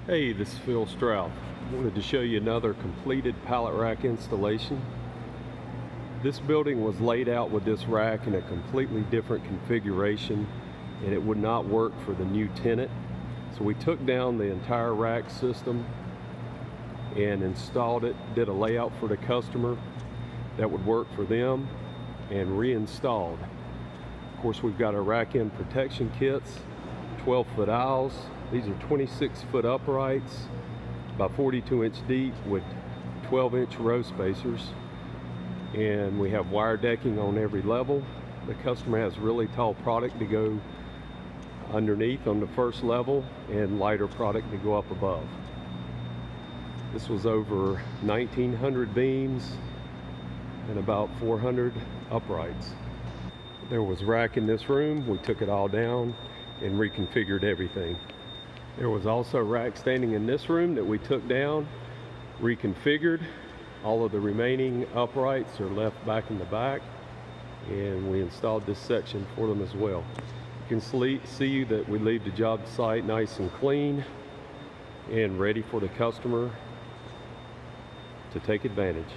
Hey, this is Phil Stroud. I wanted to show you another completed pallet rack installation. This building was laid out with this rack in a completely different configuration, and it would not work for the new tenant. So we took down the entire rack system and installed it, did a layout for the customer that would work for them, and reinstalled. Of course, we've got our rack end protection kits, 12-foot aisles. These are 26-foot uprights, about 42-inch deep with 12-inch row spacers. And we have wire decking on every level. The customer has really tall product to go underneath on the first level and lighter product to go up above. This was over 1,900 beams and about 400 uprights. There was rack in this room. We took it all down and reconfigured everything. There was also a rack standing in this room that we took down, reconfigured. All of the remaining uprights are left back in the back, and we installed this section for them as well. You can see that we leave the job site nice and clean and ready for the customer to take advantage.